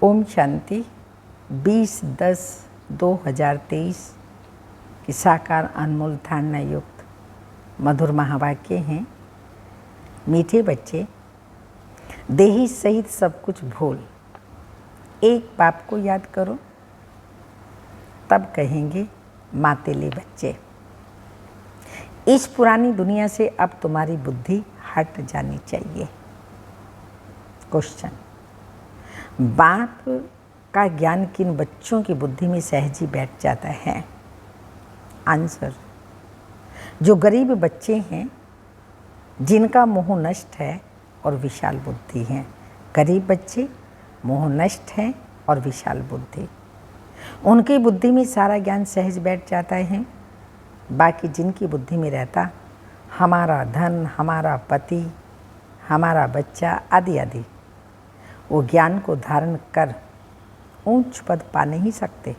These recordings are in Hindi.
ओम शांति। 20/10/2023 की साकार अनमोल धारणा युक्त मधुर महावाक्य हैं। मीठे बच्चे, देही सहित सब कुछ भूल एक बाप को याद करो, तब कहेंगे मातेले बच्चे। इस पुरानी दुनिया से अब तुम्हारी बुद्धि हट जानी चाहिए। क्वेश्चन, बाप का ज्ञान किन बच्चों की बुद्धि में सहज ही बैठ जाता है? आंसर, जो गरीब बच्चे हैं, जिनका मोह नष्ट है और विशाल बुद्धि है। गरीब बच्चे मोह नष्ट हैं और विशाल बुद्धि, उनकी बुद्धि में सारा ज्ञान सहज बैठ जाता है। बाकी जिनकी बुद्धि में रहता हमारा धन, हमारा पति, हमारा बच्चा आदि आदि, वो ज्ञान को धारण कर ऊंच पद पा नहीं सकते।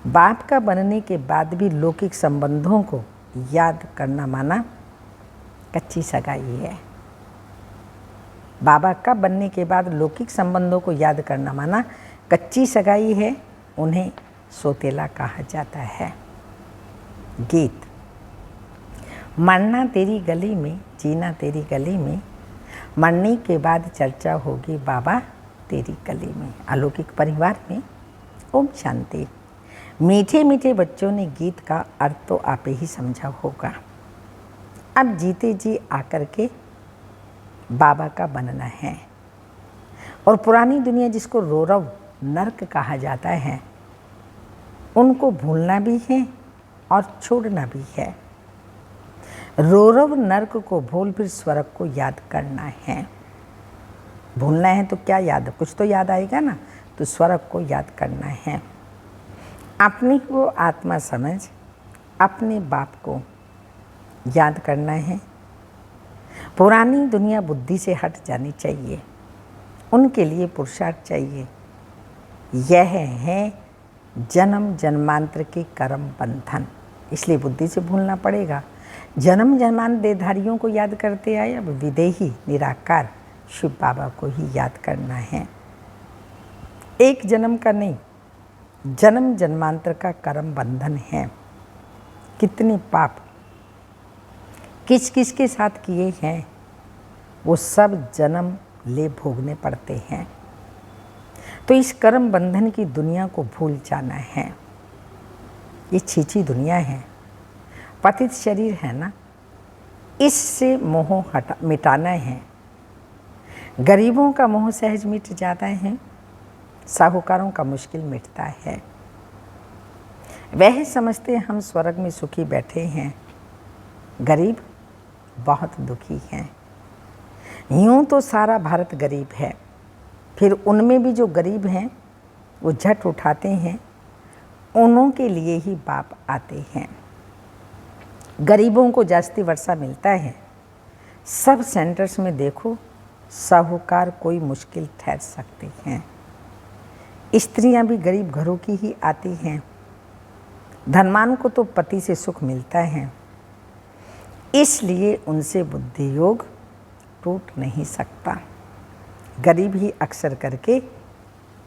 बाप का बनने के बाद भी लौकिक संबंधों को याद करना माना कच्ची सगाई है। बाबा का बनने के बाद लौकिक संबंधों को याद करना माना कच्ची सगाई है, उन्हें सोतेला कहा जाता है। गीत। मरना तेरी गली में, जीना तेरी गली में, मरने के बाद चर्चा होगी बाबा तेरी गली में। अलौकिक परिवार में ओम शांति। मीठे मीठे बच्चों ने गीत का अर्थ तो आप ही समझा होगा। अब जीते जी आकर के बाबा का बनना है। और पुरानी दुनिया जिसको रौरव नर्क कहा जाता है, उनको भूलना भी है और छोड़ना भी है। रौरव नर्क को भूल फिर स्वर्ग को याद करना है। भूलना है तो क्या याद, कुछ तो याद आएगा ना, तो स्वर्ग को याद करना है। अपनी को आत्मा समझ अपने बाप को याद करना है। पुरानी दुनिया बुद्धि से हट जानी चाहिए, उनके लिए पुरुषार्थ चाहिए। यह है जन्म जन्मांतर के कर्म बंधन, इसलिए बुद्धि से भूलना पड़ेगा। जन्म जन्मांतर देहधारियों को याद करते आए, अब विदेही निराकार शिव बाबा को ही याद करना है। एक जन्म का नहीं, जन्म जन्मांतर का कर्म बंधन है। कितने पाप किस किस के साथ किए हैं, वो सब जन्म ले भोगने पड़ते हैं। तो इस कर्म बंधन की दुनिया को भूल जाना है। ये छीछी दुनिया है, पतित शरीर है ना, इससे मोह मिटाना है। गरीबों का मोह सहज मिट जाता है, साहूकारों का मुश्किल मिटता है। वह समझते हम स्वर्ग में सुखी बैठे हैं, गरीब बहुत दुखी हैं। यूं तो सारा भारत गरीब है, फिर उनमें भी जो गरीब हैं वो झट उठाते हैं, उन्हों के लिए ही बाप आते हैं। गरीबों को जास्ती वर्षा मिलता है। सब सेंटर्स में देखो, साहूकार कोई मुश्किल ठहर सकते हैं। स्त्रियां भी गरीब घरों की ही आती हैं। धनवान को तो पति से सुख मिलता है, इसलिए उनसे बुद्धि योग टूट नहीं सकता। गरीब ही अक्सर करके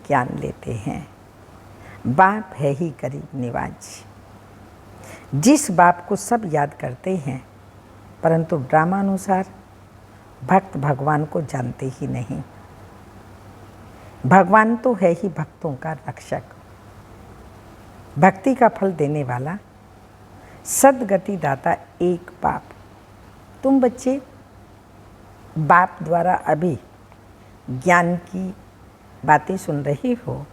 ज्ञान लेते हैं। बाप है ही गरीब निवाज। जिस बाप को सब याद करते हैं, परंतु ड्रामानुसार भक्त भगवान को जानते ही नहीं। भगवान तो है ही भक्तों का रक्षक, भक्ति का फल देने वाला, सद्गति दाता एक बाप। तुम बच्चे बाप द्वारा अभी ज्ञान की बातें सुन रहे हो।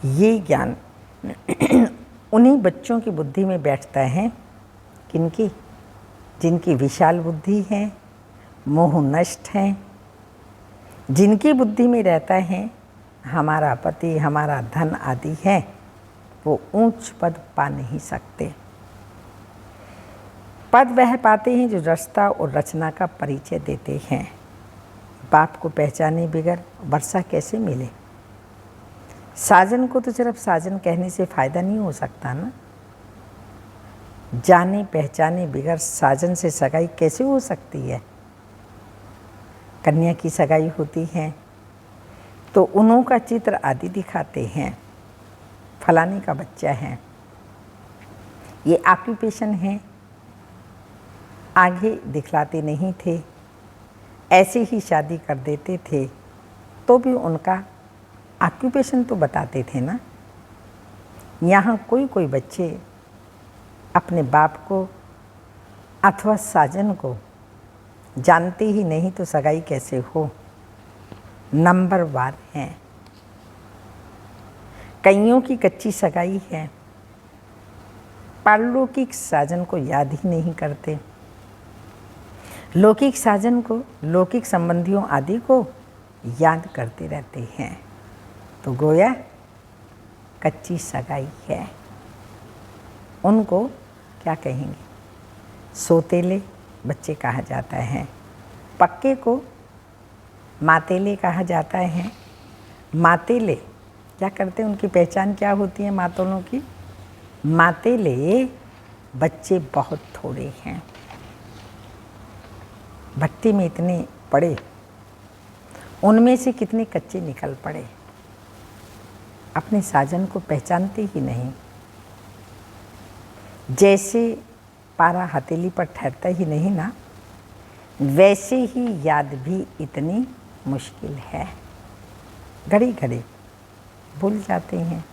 ये ज्ञान उन्हीं बच्चों की बुद्धि में बैठता है, किनकी? जिनकी विशाल बुद्धि है, मोह नष्ट है। जिनकी बुद्धि में रहता है हमारा पति, हमारा धन आदि है, वो ऊंच पद पा नहीं सकते। पद वह पाते हैं जो रास्ता और रचना का परिचय देते हैं। बाप को पहचाने बगैर वर्षा कैसे मिले? साजन को तो सिर्फ साजन कहने से फायदा नहीं हो सकता ना। जाने पहचाने बगैर साजन से सगाई कैसे हो सकती है? कन्या की सगाई होती है तो उन्हों का चित्र आदि दिखाते हैं। फलाने का बच्चा है, ये ऑक्यूपेशन है, आगे दिखलाते नहीं थे, ऐसे ही शादी कर देते थे, तो भी उनका ऑक्यूपेशन तो बताते थे ना। यहाँ कोई कोई बच्चे अपने बाप को अथवा साजन को जानते ही नहीं, तो सगाई कैसे हो, नंबरवार हैं। कईयों की कच्ची सगाई है, पारलौकिक साजन को याद ही नहीं करते, लौकिक साजन को, लौकिक संबंधियों आदि को याद करते रहते हैं। तो गोया कच्ची सगाई है। उनको क्या कहेंगे, सोतेले बच्चे कहा जाता है। पक्के को मातेले कहा जाता है। मातेले क्या करते हैं, उनकी पहचान क्या होती है मातोलों की? मातेले बच्चे बहुत थोड़े हैं, भट्टी में इतने पड़े, उनमें से कितने कच्चे निकल पड़े, अपने साजन को पहचानते ही नहीं। जैसे पारा हथेली पर ठहरता ही नहीं ना, वैसे ही याद भी इतनी मुश्किल है। घड़ी घड़ी भूल जाते हैं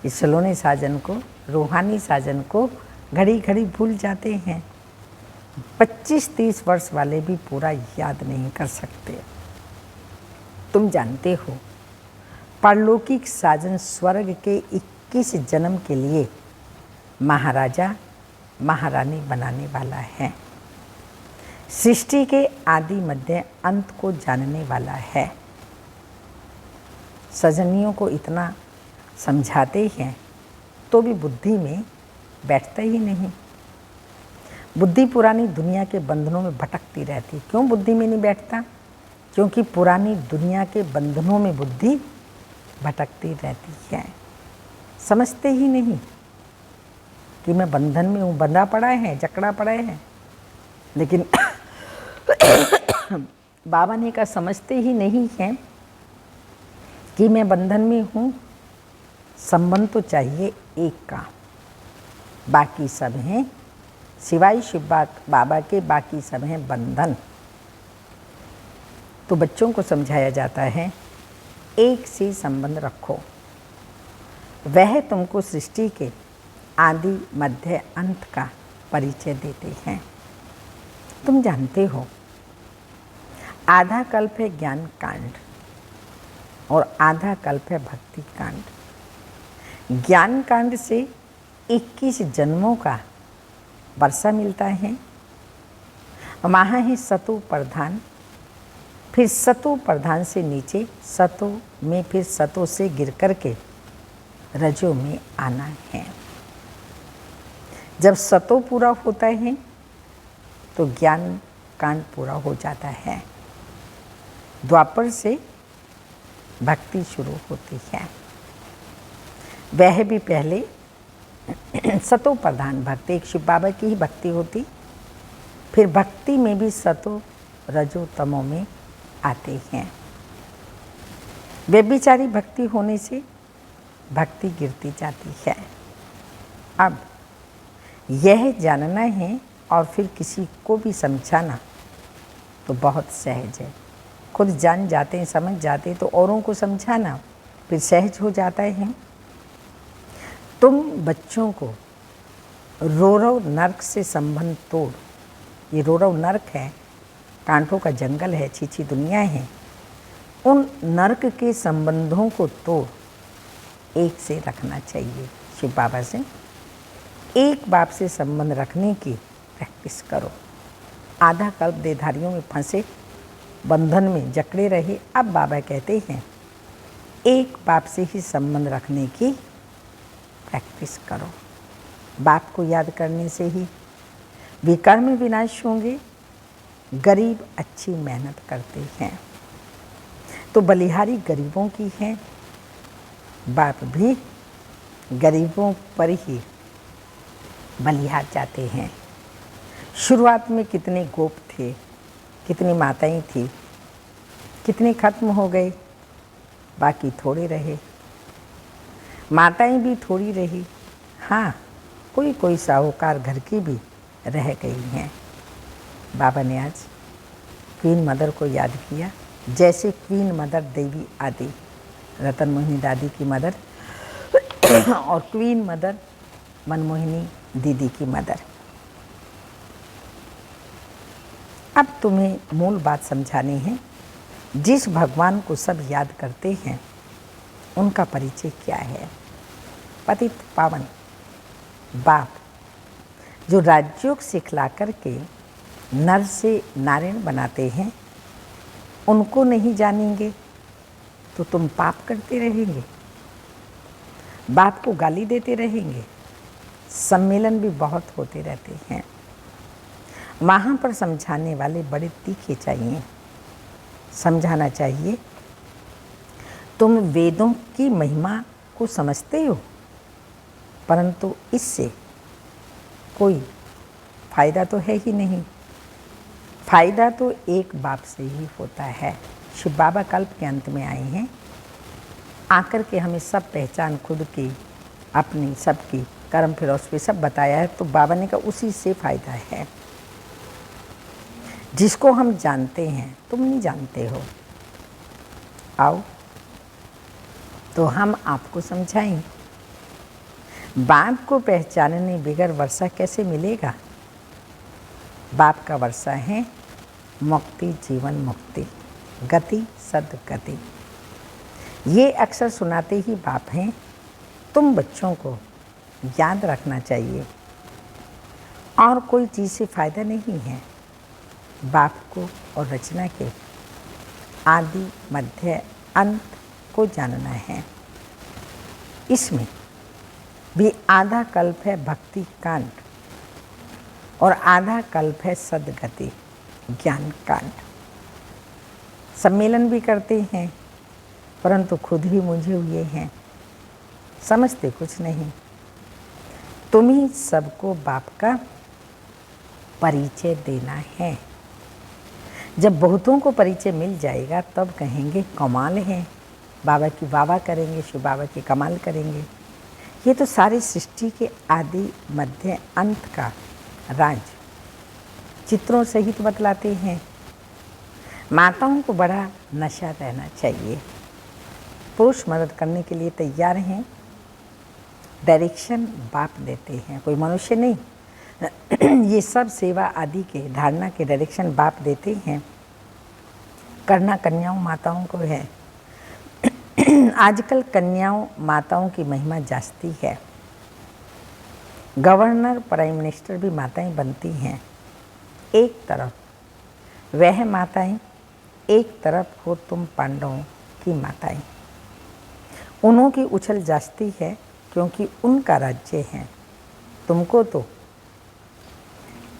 इस सलोने साजन को, रूहानी साजन को घड़ी घड़ी भूल जाते हैं। 25-30 वर्ष वाले भी पूरा याद नहीं कर सकते। तुम जानते हो पारलौकिक साजन स्वर्ग के 21 जन्म के लिए महाराजा महारानी बनाने वाला है। सृष्टि के आदि मध्य अंत को जानने वाला है। सजनियों को इतना समझाते हैं तो भी बुद्धि में बैठता ही नहीं। बुद्धि पुरानी दुनिया के बंधनों में भटकती रहती। क्यों बुद्धि में नहीं बैठता? क्योंकि पुरानी दुनिया के बंधनों में बुद्धि भटकती रहती है। समझते ही नहीं कि मैं बंधन में हूँ, बंधा पड़ा है, जकड़ा पड़ा है। लेकिन बाबा ने कहा समझते ही नहीं है कि मैं बंधन में हूँ। संबंध तो चाहिए एक का, बाकी सब हैं सिवाय शिव बाबा के, बाकी सब हैं बंधन। तो बच्चों को समझाया जाता है एक से संबंध रखो, वह तुमको सृष्टि के आदि मध्य अंत का परिचय देते हैं। तुम जानते हो आधा कल्प है ज्ञान कांड और आधा कल्प है भक्ति कांड। ज्ञान कांड से 21 जन्मों का वर्षा मिलता है। वहाँ है सतो प्रधान, फिर सतो प्रधान से नीचे सतो में, फिर सतो से गिर कर के रजो में आना है। जब सतो पूरा होता है तो ज्ञान कांड पूरा हो जाता है। द्वापर से भक्ति शुरू होती है। वह भी पहले सतो प्रधान भक्ति, एक शिव बाबा की ही भक्ति होती, फिर भक्ति में भी सतो रजो तमो में आते हैं। व्यभिचारी भक्ति होने से भक्ति गिरती जाती है। अब यह जानना है और फिर किसी को भी समझाना तो बहुत सहज है। खुद जान जाते हैं, समझ जाते हैं, तो औरों को समझाना फिर सहज हो जाता है। तुम बच्चों को रोरव नर्क से संबंध तोड़, ये रोरव नर्क है, कांटों का जंगल है, छीछी दुनिया है, उन नर्क के संबंधों को तोड़ एक से रखना चाहिए। शिव बाबा से एक बाप से संबंध रखने की प्रैक्टिस करो। आधा कल्प देहधारियों में फंसे, बंधन में जकड़े रहे। अब बाबा कहते हैं एक बाप से ही संबंध रखने की प्रैक्टिस करो। बाप को याद करने से ही विकर्म विनाश होंगे। गरीब अच्छी मेहनत करते हैं तो बलिहारी गरीबों की है। बाप भी गरीबों पर ही बलिहार जाते हैं। शुरुआत में कितने गोप थे, कितनी माताएं थी, कितने खत्म हो गए। बाकी थोड़े रहे। माताएं भी थोड़ी रही, हाँ कोई कोई साहूकार घर की भी रह गई हैं। बाबा ने आज क्वीन मदर को याद किया, जैसे क्वीन मदर देवी आदि रतन मोहिनी दादी की मदर और क्वीन मदर मनमोहिनी दीदी की मदर। अब तुम्हें मूल बात समझानी है। जिस भगवान को सब याद करते हैं उनका परिचय क्या है? पतित पावन बाप जो राजयोग सिखला करके नर से नारायण बनाते हैं, उनको नहीं जानेंगे तो तुम पाप करते रहेंगे, बाप को गाली देते रहेंगे। सम्मेलन भी बहुत होते रहते हैं, वहाँ पर समझाने वाले बड़े तीखे चाहिए। समझाना चाहिए, तुम वेदों की महिमा को समझते हो, परंतु इससे कोई फायदा तो है ही नहीं। फायदा तो एक बाप से ही होता है। शिव बाबा कल्प के अंत में आए हैं, आकर के हमें सब पहचान खुद की, अपनी, सबकी, कर्म फिलॉसफी सब बताया है। तो बाबा ने कहा उसी से फायदा है। जिसको हम जानते हैं तुम नहीं जानते हो, आओ तो हम आपको समझाएं। बाप को पहचानने बगैर वर्षा कैसे मिलेगा? बाप का वर्षा है मुक्ति, जीवन मुक्ति, गति सदगति। ये अक्सर सुनाते ही बाप हैं। तुम बच्चों को याद रखना चाहिए, और कोई चीज़ से फायदा नहीं है। बाप को और रचना के आदि मध्य अंत को जानना है। इसमें भी आधा कल्प है भक्ति कांड और आधा कल्प है सदगति ज्ञान कांड। सम्मेलन भी करते हैं, परंतु खुद ही मुझे हुए हैं, समझते कुछ नहीं। तुम ही सबको बाप का परिचय देना है। जब बहुतों को परिचय मिल जाएगा तब कहेंगे कमाल है, बाबा की वाह करेंगे, शिव बाबा की कमाल करेंगे। ये तो सारी सृष्टि के आदि मध्य अंत का राज चित्रों सहित बतलाते हैं। माताओं को बड़ा नशा रहना चाहिए। पुरुष मदद करने के लिए तैयार हैं, डायरेक्शन बाप देते हैं, कोई मनुष्य नहीं। ये सब सेवा आदि के धारणा के डायरेक्शन बाप देते हैं। करना कन्याओं माताओं को है। आजकल कन्याओं माताओं की महिमा जास्ती है। गवर्नर प्राइम मिनिस्टर भी माताएं बनती हैं। एक तरफ वह माताएं, एक तरफ हो तुम पांडवों की माताएं। उन्हों की उछल जास्ती है क्योंकि उनका राज्य है। तुमको तो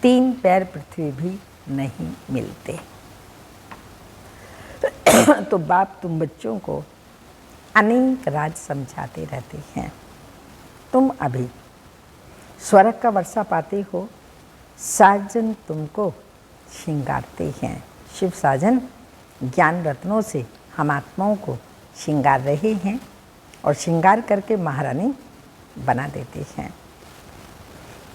3 पैर पृथ्वी भी नहीं मिलते। तो बाप तुम बच्चों को अनेक राज समझाते रहते हैं। तुम अभी स्वर्ग का वर्षा पाते हो, साजन तुमको श्रृंगारते हैं। शिव साजन ज्ञान रत्नों से हम आत्माओं को श्रृंगार रहे हैं और श्रृंगार करके महारानी बना देते हैं।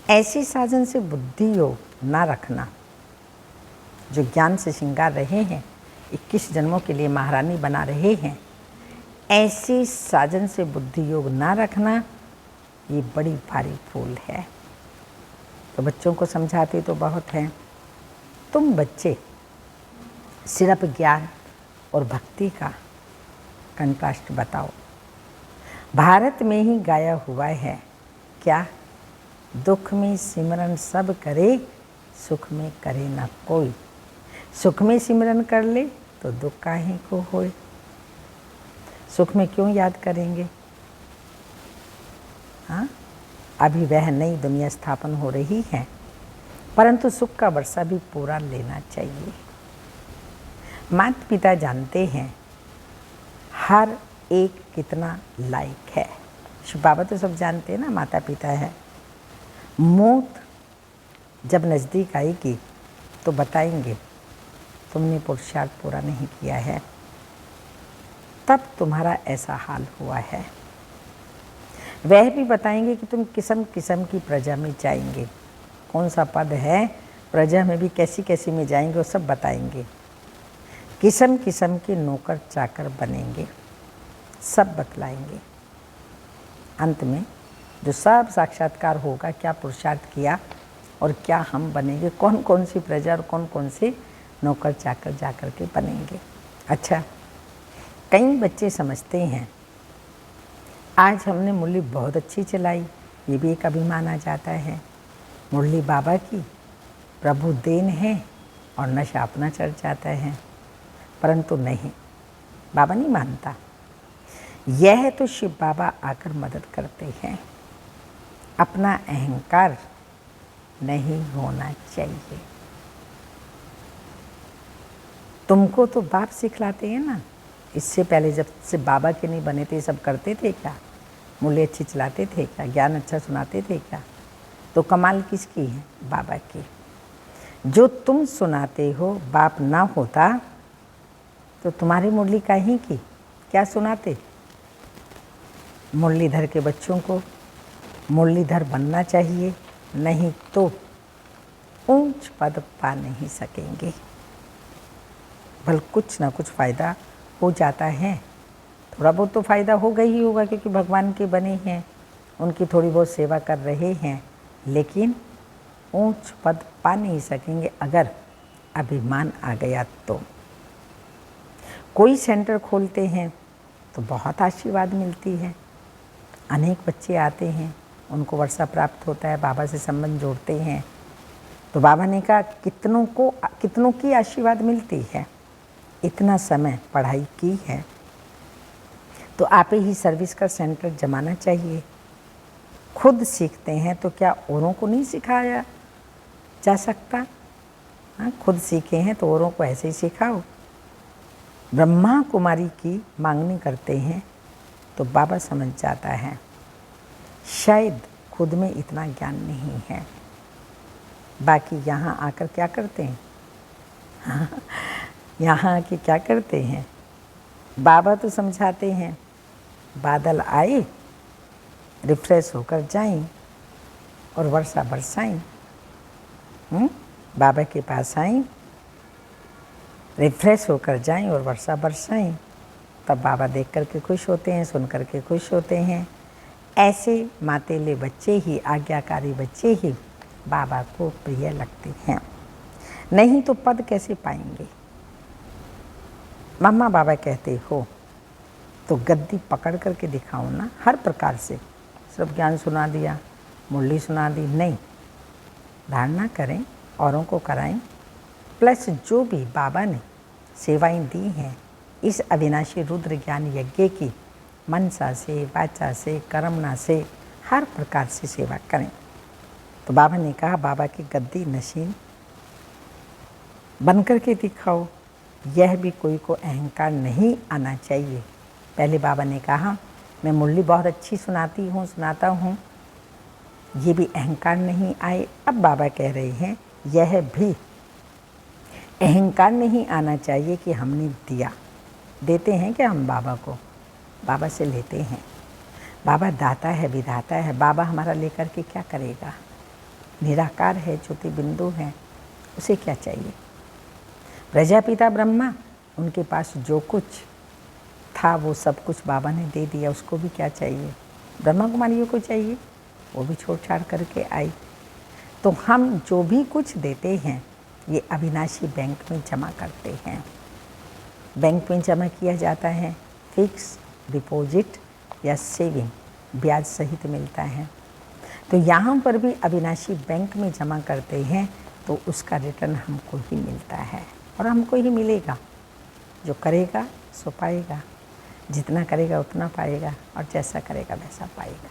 ऐसे साजन से बुद्धि योग ना रखना। जो ज्ञान से श्रृंगार रहे हैं, 21 जन्मों के लिए महारानी बना रहे हैं, ऐसे साजन से बुद्धि योग ना रखना, ये बड़ी भारी भूल है। तो बच्चों को समझाते तो बहुत हैं। तुम बच्चे सिर्फ ज्ञान और भक्ति का कंट्रास्ट बताओ। भारत में ही गाया हुआ है क्या, दुख में सिमरन सब करे, सुख में करे न कोई। सुख में सिमरन कर ले तो दुख काहे को होए। सुख में क्यों याद करेंगे? हाँ, अभी वह नई दुनिया स्थापन हो रही है, परंतु सुख का वर्षा भी पूरा लेना चाहिए। माता पिता जानते हैं हर एक कितना लायक है। शिव बाबा तो सब जानते हैं ना, माता पिता है। मौत जब नज़दीक आएगी तो बताएंगे तुमने पुरुषार्थ पूरा नहीं किया है। तब तुम्हारा ऐसा हाल हुआ है। वह भी बताएंगे कि तुम किस्म किस्म की प्रजा में जाएंगे, कौन सा पद है, प्रजा में भी कैसी कैसी में जाएंगे, वो सब बताएंगे। किस्म किस्म के नौकर चाकर बनेंगे, सब बतलाएंगे। अंत में जो सब साक्षात्कार होगा, क्या पुरुषार्थ किया और क्या हम बनेंगे, कौन कौन सी प्रजा और कौन कौन से नौकर चाकर जाकर के बनेंगे। अच्छा, कई बच्चे समझते हैं आज हमने मुरली बहुत अच्छी चलाई, ये भी एक अभिमान आ जाता है, मुरली बाबा की प्रभु देन है और नशा अपना चढ़ जाता है। परंतु नहीं, बाबा नहीं मानता। यह तो शिव बाबा आकर मदद करते हैं। अपना अहंकार नहीं होना चाहिए। तुमको तो बाप सिखलाते हैं ना, इससे पहले जब से बाबा के नहीं बने थे सब करते थे क्या? मुरली अच्छी चलाते थे क्या? ज्ञान अच्छा सुनाते थे क्या? तो कमाल किसकी है? बाबा की। जो तुम सुनाते हो, बाप ना होता तो तुम्हारी मुरली काहे की? क्या सुनाते? मुरलीधर के बच्चों को मुरलीधर बनना चाहिए, नहीं तो ऊंच पद पा नहीं सकेंगे। भल कुछ ना कुछ फ़ायदा हो जाता है, थोड़ा बहुत तो फ़ायदा होगा ही होगा, क्योंकि भगवान के बने हैं, उनकी थोड़ी बहुत सेवा कर रहे हैं, लेकिन ऊंच पद पा नहीं सकेंगे अगर अभिमान आ गया तो। कोई सेंटर खोलते हैं तो बहुत आशीर्वाद मिलती है, अनेक बच्चे आते हैं, उनको वर्षा प्राप्त होता है, बाबा से संबंध जोड़ते हैं। तो बाबा ने कहा कितनों की आशीर्वाद मिलती है, इतना समय पढ़ाई की है तो आप ही सर्विस का सेंटर जमाना चाहिए। खुद सीखते हैं तो क्या औरों को नहीं सिखाया जा सकता? हाँ, खुद सीखे हैं तो औरों को ऐसे ही सिखाओ। ब्रह्मा कुमारी की मांगनी करते हैं तो बाबा समझ जाता है शायद खुद में इतना ज्ञान नहीं है। बाकी यहाँ आकर क्या करते हैं? हाँ, यहाँ आके क्या करते हैं? बाबा तो समझाते हैं, बादल आए रिफ्रेश होकर जाएं और वर्षा बरसाएं। बाबा के पास आएं, रिफ्रेश होकर जाएं और वर्षा बरसाएं, तब बाबा देख करके खुश होते हैं, सुन करके खुश होते हैं। ऐसे मातेले बच्चे ही, आज्ञाकारी बच्चे ही बाबा को प्रिय लगते हैं, नहीं तो पद कैसे पाएंगे? मम्मा बाबा कहते हो तो गद्दी पकड़ करके दिखाओ ना, हर प्रकार से। सिर्फ ज्ञान सुना दिया, मुरली सुना दी, नहीं, धारणा करें, औरों को कराएं, प्लस जो भी बाबा ने सेवाएं दी हैं इस अविनाशी रुद्र ज्ञान यज्ञ की मनसा से, वाचा से, कर्मणा से, हर प्रकार से सेवा करें। तो बाबा ने कहा बाबा की गद्दी नशीन बन करके दिखाओ। यह भी कोई को अहंकार नहीं आना चाहिए। पहले बाबा ने कहा मैं मुरली बहुत अच्छी सुनाती हूँ, सुनाता हूँ, ये भी अहंकार नहीं आए। अब बाबा कह रहे हैं यह भी अहंकार नहीं आना चाहिए कि हमने दिया। देते हैं क्या हम बाबा को? बाबा से लेते हैं। बाबा दाता है, विधाता है। बाबा हमारा लेकर के क्या करेगा? निराकार है, ज्योति बिंदु है, उसे क्या चाहिए? प्रजापिता ब्रह्मा, उनके पास जो कुछ था वो सब कुछ बाबा ने दे दिया, उसको भी क्या चाहिए? ब्रह्मा कुमारियों को चाहिए, वो भी छोड़ छाड़ करके आई। तो हम जो भी कुछ देते हैं ये अविनाशी बैंक में जमा करते हैं। बैंक में जमा किया जाता है, फिक्स डिपॉजिट या सेविंग ब्याज सहित मिलता है। तो यहाँ पर भी अविनाशी बैंक में जमा करते हैं तो उसका रिटर्न हमको ही मिलता है और हमको ही मिलेगा। जो करेगा सो पाएगा, जितना करेगा उतना पाएगा और जैसा करेगा वैसा पाएगा।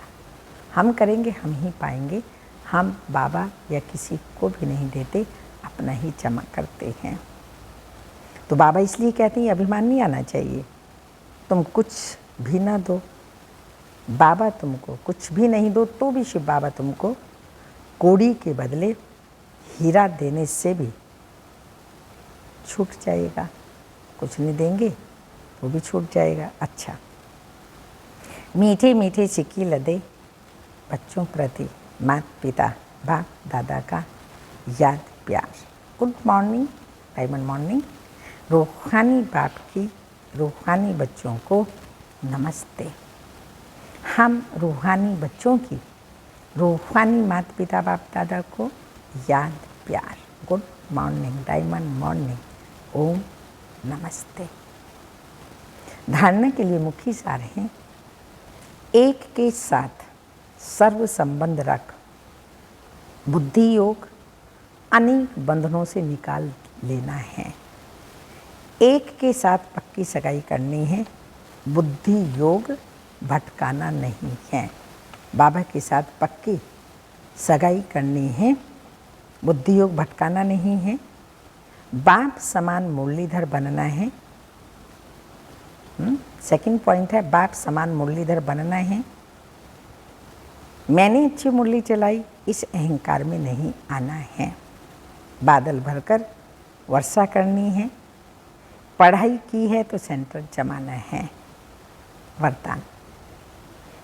हम करेंगे हम ही पाएंगे। हम बाबा या किसी को भी नहीं देते, अपना ही जमा करते हैं। तो बाबा इसलिए कहते हैं अभिमान नहीं आना चाहिए। तुम कुछ भी ना दो, बाबा तुमको कुछ भी नहीं दो तो भी शिव बाबा तुमको कोड़ी के बदले हीरा देने से भी छूट जाएगा। कुछ नहीं देंगे वो भी छूट जाएगा। अच्छा, मीठे मीठे सिक्के लदे बच्चों प्रति माता पिता बाप दादा का याद प्यार। Good morning, diamond morning. रूहानी बाप की रूहानी बच्चों को नमस्ते। हम रूहानी बच्चों की रूहानी माता पिता बाप दादा को याद प्यार। Good morning, diamond morning. ओम नमस्ते। धारणा के लिए मुख्य सार हैं, एक के साथ सर्व संबंध रख, बुद्धि योग अनेक बंधनों से निकाल लेना है। एक के साथ पक्की सगाई करनी है, बुद्धि योग भटकाना नहीं है। बाबा के साथ पक्की सगाई करनी है, बुद्धि योग भटकाना नहीं है। बाप समान मुरलीधर बनना है। सेकंड पॉइंट है, बाप समान मुरलीधर बनना है। मैंने अच्छी मुरली चलाई, इस अहंकार में नहीं आना है। बादल भरकर वर्षा करनी है। पढ़ाई की है तो सेंटर जमाना है। वरदान,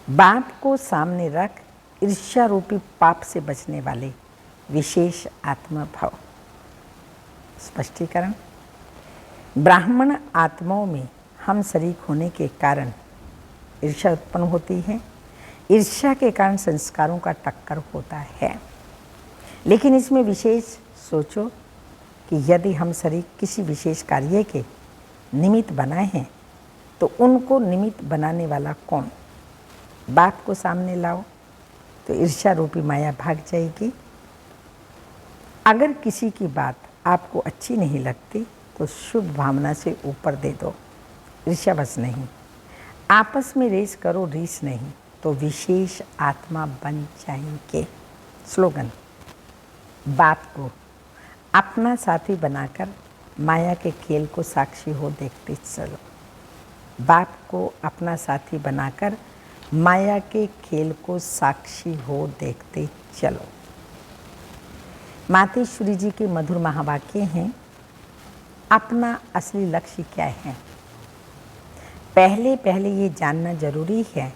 बाप को सामने रख ईर्ष्या रूपी पाप से बचने वाले विशेष आत्मा भाव। स्पष्टीकरण, ब्राह्मण आत्माओं में हम शरीक होने के कारण ईर्ष्या उत्पन्न होती है। ईर्ष्या के कारण संस्कारों का टक्कर होता है। लेकिन इसमें विशेष सोचो कि यदि हम शरीक किसी विशेष कार्य के निमित्त बनाए हैं तो उनको निमित्त बनाने वाला कौन? बाप को सामने लाओ तो ईर्ष्या रूपी माया भाग जाएगी। अगर किसी की बात आपको अच्छी नहीं लगती तो शुभ भावना से ऊपर दे दो, ईर्ष्या बस नहीं। आपस में रेस करो, रीस नहीं, तो विशेष आत्मा बन जाएंगे। स्लोगन, बाप को अपना साथी बनाकर माया के खेल को साक्षी हो देखते चलो। बाप को अपना साथी बनाकर माया के खेल को साक्षी हो देखते चलो। मातेश्वरी जी के मधुर महावाक्य हैं, अपना असली लक्ष्य क्या है? पहले ये जानना जरूरी है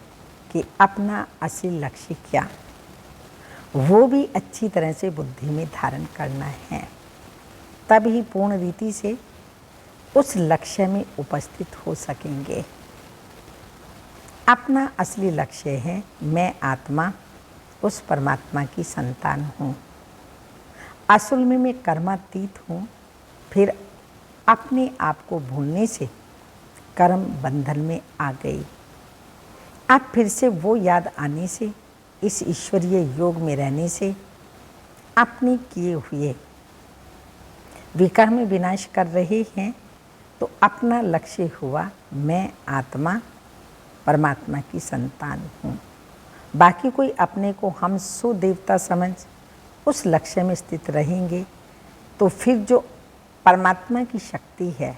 कि अपना असली लक्ष्य क्या, वो भी अच्छी तरह से बुद्धि में धारण करना है। तभी पूर्ण रीति से उस लक्ष्य में उपस्थित हो सकेंगे। अपना असली लक्ष्य है, मैं आत्मा उस परमात्मा की संतान हूँ। असल में मैं कर्मातीत हूँ। फिर अपने आप को भूलने से कर्म बंधन में आ गई। अब फिर से वो याद आने से, इस ईश्वरीय योग में रहने से अपने किए हुए विकर्म विनाश कर रहे हैं। तो अपना लक्ष्य हुआ, मैं आत्मा परमात्मा की संतान हूँ। बाकी कोई अपने को हम सो देवता समझ उस लक्ष्य में स्थित रहेंगे तो फिर जो परमात्मा की शक्ति है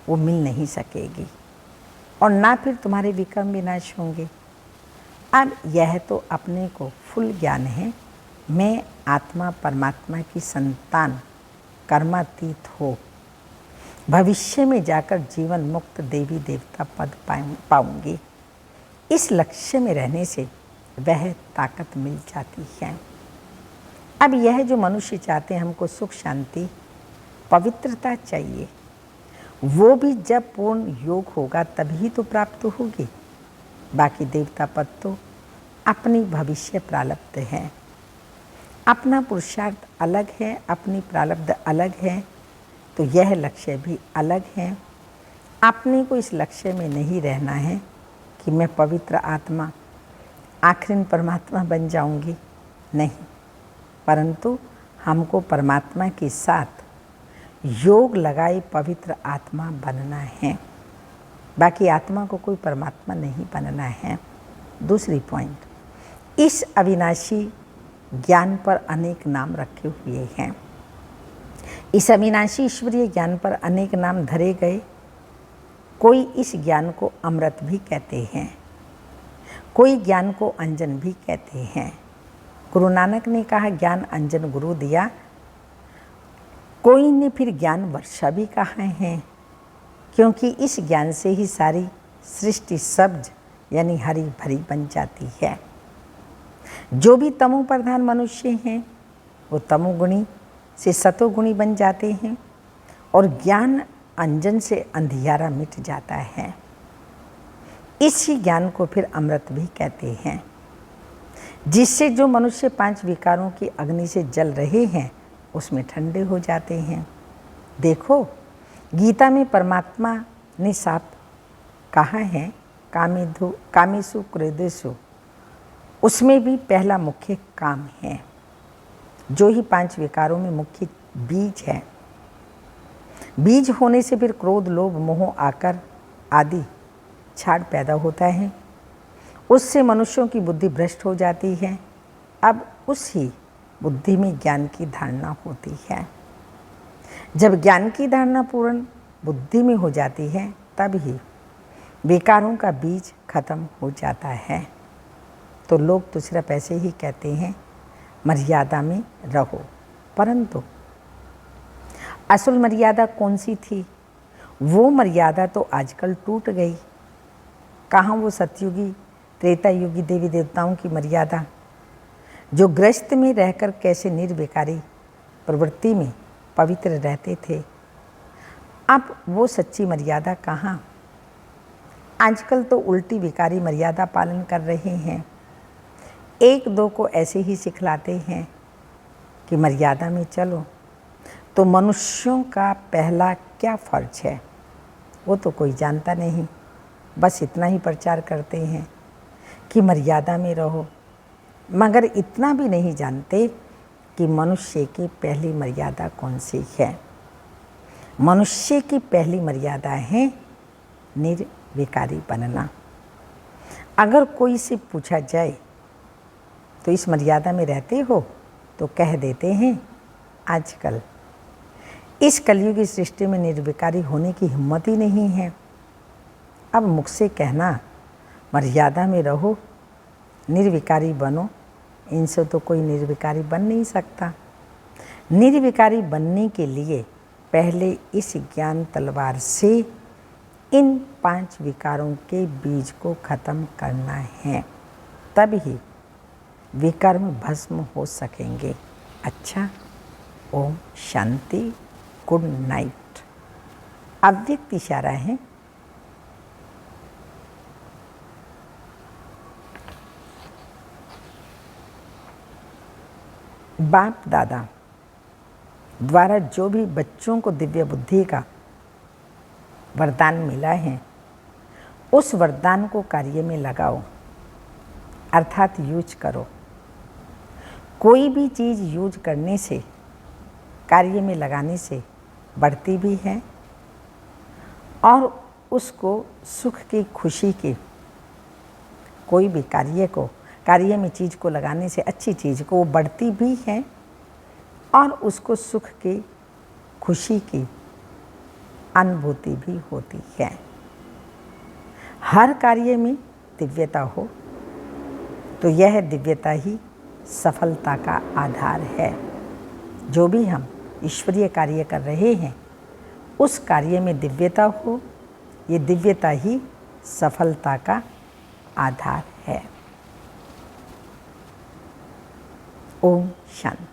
वो मिल नहीं सकेगी और ना फिर तुम्हारे विकर्म विनाश होंगे। अब यह तो अपने को फुल ज्ञान है, मैं आत्मा परमात्मा की संतान कर्मातीत हो भविष्य में जाकर जीवन मुक्त देवी देवता पद पाऊंगी। इस लक्ष्य में रहने से वह ताकत मिल जाती है। अब यह जो मनुष्य चाहते हैं, हमको सुख शांति पवित्रता चाहिए, वो भी जब पूर्ण योग होगा तभी तो प्राप्त होगी। बाकी देवता पद तो अपनी भविष्य प्रारब्ध है, अपना पुरुषार्थ अलग है, अपनी प्रारब्ध अलग है, तो यह लक्ष्य भी अलग है। अपने को इस लक्ष्य में नहीं रहना है कि मैं पवित्र आत्मा आखिर परमात्मा बन जाऊंगी, नहीं, परंतु हमको परमात्मा के साथ योग लगाए पवित्र आत्मा बनना है। बाकी आत्मा को कोई परमात्मा नहीं बनना है। दूसरी पॉइंट, इस अविनाशी ज्ञान पर अनेक नाम रखे हुए हैं। इस अविनाशी ईश्वरीय ज्ञान पर अनेक नाम धरे गए। कोई इस ज्ञान को अमृत भी कहते हैं, कोई ज्ञान को अंजन भी कहते हैं। गुरु नानक ने कहा ज्ञान अंजन गुरु दिया, कोई ने फिर ज्ञान वर्षा भी कहा है। क्योंकि इस ज्ञान से ही सारी सृष्टि सब्ज यानी हरी भरी बन जाती है। जो भी तमो प्रधान मनुष्य हैं वो तमोगुणी से सतोगुणी बन जाते हैं और ज्ञान अंजन से अंधियारा मिट जाता है। इसी ज्ञान को फिर अमृत भी कहते हैं, जिससे जो मनुष्य 5 विकारों की अग्नि से जल रहे हैं उसमें ठंडे हो जाते हैं। देखो, गीता में परमात्मा ने साफ कहा है, कामेषु क्रोधेषु, उसमें भी पहला मुख्य काम है, जो ही 5 विकारों में मुख्य बीज है। बीज होने से फिर क्रोध, लोभ, मोह, आकर आदि छाड़ पैदा होता है। उससे मनुष्यों की बुद्धि भ्रष्ट हो जाती है। अब उसी बुद्धि में ज्ञान की धारणा होती है। जब ज्ञान की धारणा पूर्ण बुद्धि में हो जाती है तब ही विकारों का बीज खत्म हो जाता है। तो लोग तो सिर्फ ऐसे ही कहते हैं मर्यादा में रहो, परंतु असल मर्यादा कौन सी थी? वो मर्यादा तो आजकल टूट गई। कहाँ वो सतयुगी त्रेता युगी देवी देवताओं की मर्यादा, जो गृहस्थ में रहकर कैसे निर्विकारी प्रवृत्ति में पवित्र रहते थे। अब वो सच्ची मर्यादा कहाँ? आजकल तो उल्टी विकारी मर्यादा पालन कर रहे हैं। 1-2 को ऐसे ही सिखलाते हैं कि मर्यादा में चलो। तो मनुष्यों का पहला क्या फर्ज है वो तो कोई जानता नहीं, बस इतना ही प्रचार करते हैं कि मर्यादा में रहो, मगर इतना भी नहीं जानते कि मनुष्य की पहली मर्यादा कौन सी है। मनुष्य की पहली मर्यादा है निर्विकारी बनना। अगर कोई से पूछा जाए तो इस मर्यादा में रहते हो, तो कह देते हैं आजकल इस कलयुग की सृष्टि में निर्विकारी होने की हिम्मत ही नहीं है। अब मुख से कहना मर्यादा में रहो, निर्विकारी बनो, इनसे तो कोई निर्विकारी बन नहीं सकता। निर्विकारी बनने के लिए पहले इस ज्ञान तलवार से इन 5 विकारों के बीज को खत्म करना है, तब ही विकर्म भस्म हो सकेंगे। अच्छा, ओम शांति, गुड नाइट। अव्यक्त इशारा है। बाप दादा द्वारा जो भी बच्चों को दिव्य बुद्धि का वरदान मिला है, उस वरदान को कार्य में लगाओ, अर्थात यूज करो। कोई भी चीज़ यूज करने से, कार्य में लगाने से बढ़ती भी है और उसको सुख की, खुशी की, कोई भी कार्य में चीज़ को लगाने से, अच्छी चीज़ को, वो बढ़ती भी है और उसको सुख की, खुशी की अनुभूति भी होती है। हर कार्य में दिव्यता हो तो यह दिव्यता ही सफलता का आधार है। जो भी हम ईश्वरीय कार्य कर रहे हैं उस कार्य में दिव्यता हो, ये दिव्यता ही सफलता का आधार है। ओम शांति।